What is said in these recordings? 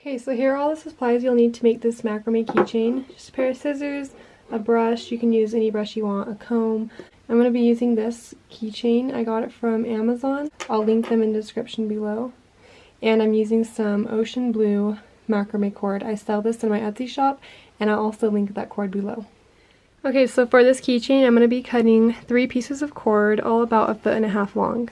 Okay, so here are all the supplies you'll need to make this macrame keychain. Just a pair of scissors, a brush, you can use any brush you want, a comb. I'm going to be using this keychain. I got it from Amazon. I'll link them in the description below. And I'm using some ocean blue macrame cord. I sell this in my Etsy shop, and I'll also link that cord below. Okay, so for this keychain, I'm going to be cutting 3 pieces of cord, all about 1.5 feet long.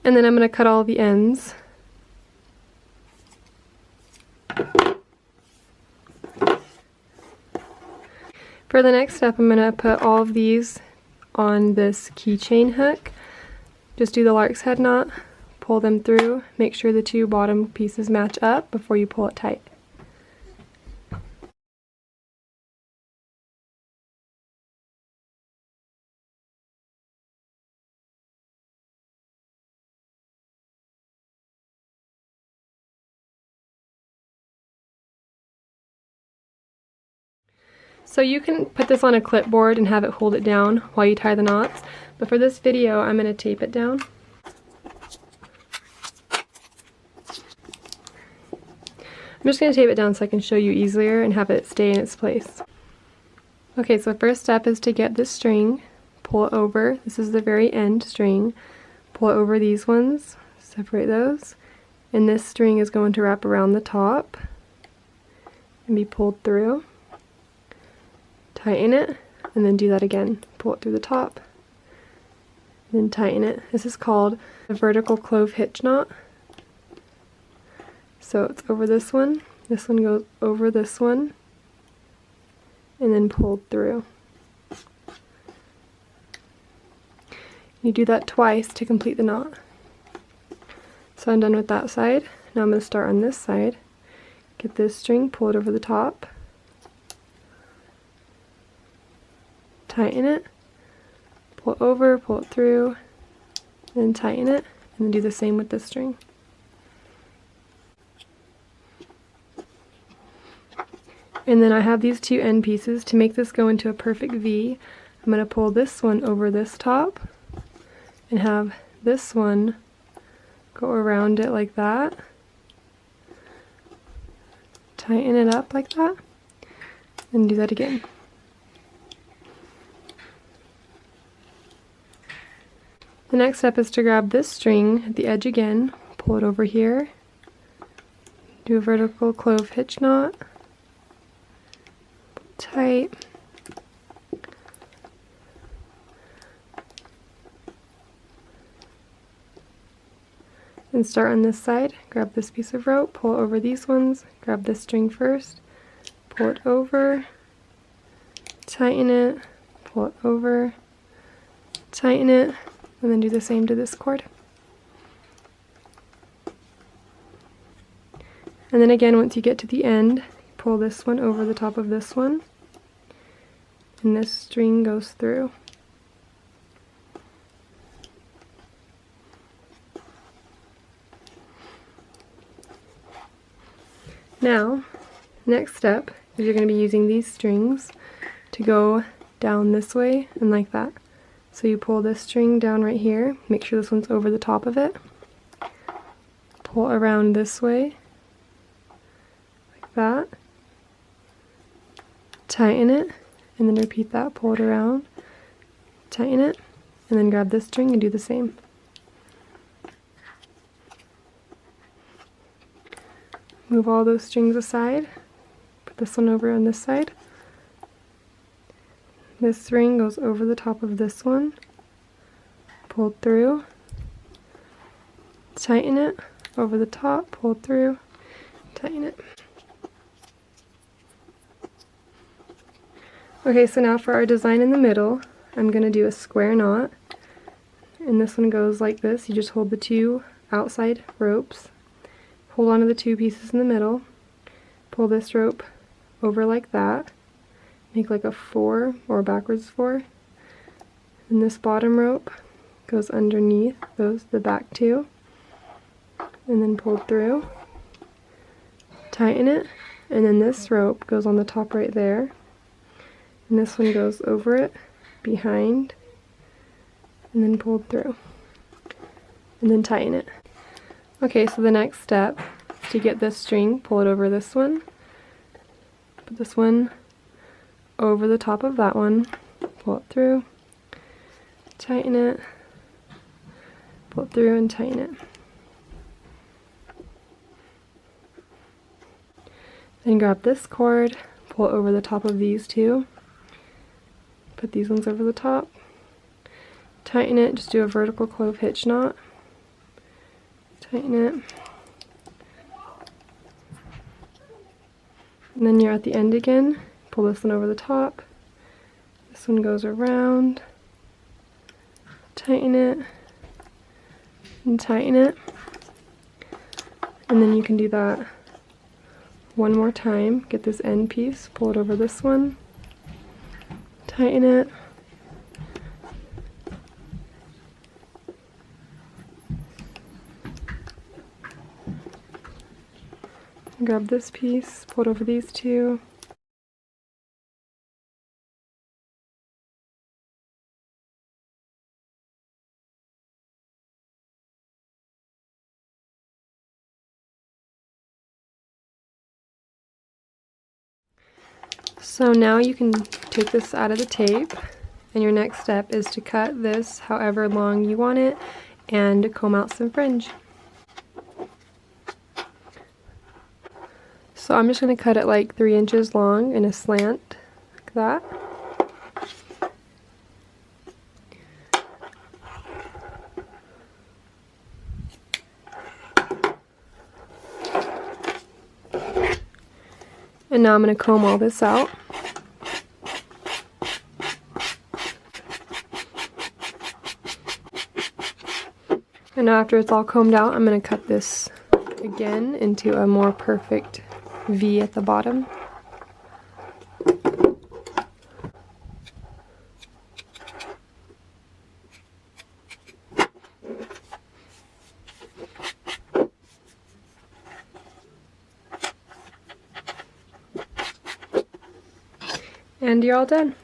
And then I'm going to cut all the ends. For the next step, I'm going to put all of these on this keychain hook. Just do the lark's head knot, pull them through, make sure the 2 bottom pieces match up before you pull it tight. So you can put this on a clipboard and have it hold it down while you tie the knots, but for this video I'm going to tape it down. I'm just going to tape it down so I can show you easier and have it stay in its place. Okay, so first step is to get this string, pull it over. This is the very end string. Pull it over these ones, separate those, and this string is going to wrap around the top and be pulled through. Tighten it, and then do that again. Pull it through the top, then tighten it. This is called a vertical clove hitch knot. So it's over this one goes over this one, and then pulled through. You do that twice to complete the knot. So I'm done with that side. Now I'm going to start on this side. Get this string, pull it over the top, tighten it, pull it over, pull it through, then tighten it, and then do the same with this string. And then I have these 2 end pieces. To make this go into a perfect V, I'm going to pull this one over this top and have this one go around it like that. Tighten it up like that, and do that again. The next step is to grab this string at the edge again, pull it over here, do a vertical clove hitch knot, pull tight, and start on this side. Grab this piece of rope, pull over these ones, grab this string first, pull it over, tighten it, pull it over, tighten it, and then do the same to this cord. And then again, once you get to the end, pull this one over the top of this one, and this string goes through. Now, next step is you're going to be using these strings to go down this way and like that. So you pull this string down right here, make sure this one's over the top of it, pull around this way, like that, tighten it, and then repeat that, pull it around, tighten it, and then grab this string and do the same. Move all those strings aside, put this one over on this side. This string goes over the top of this one, pulled through, tighten it, over the top, pulled through, tighten it. Okay, so now for our design in the middle, I'm going to do a square knot, and this one goes like this. You just hold the 2 outside ropes, hold onto the 2 pieces in the middle, pull this rope over like that, make like a 4 or a backwards 4, and this bottom rope goes underneath those, the back 2, and then pull through, tighten it, and then this rope goes on the top right there, and this one goes over it, behind, and then pulled through, and then tighten it. Okay, so the next step is to get this string, pull it over this one, put this one over the top of that one, pull it through, tighten it, pull it through and tighten it. Then grab this cord, pull it over the top of these two, put these ones over the top, tighten it, just do a vertical clove hitch knot, tighten it, and then you're at the end again, pull this one over the top, this one goes around, tighten it, and tighten it, and then you can do that one more time. Get this end piece, pull it over this one, tighten it, grab this piece, pull it over these two, so now you can take this out of the tape, and your next step is to cut this however long you want it and comb out some fringe. So I'm just going to cut it like 3 inches long in a slant, like that. And now I'm going to comb all this out. And now after it's all combed out, I'm going to cut this again into a more perfect V at the bottom. And you're all done.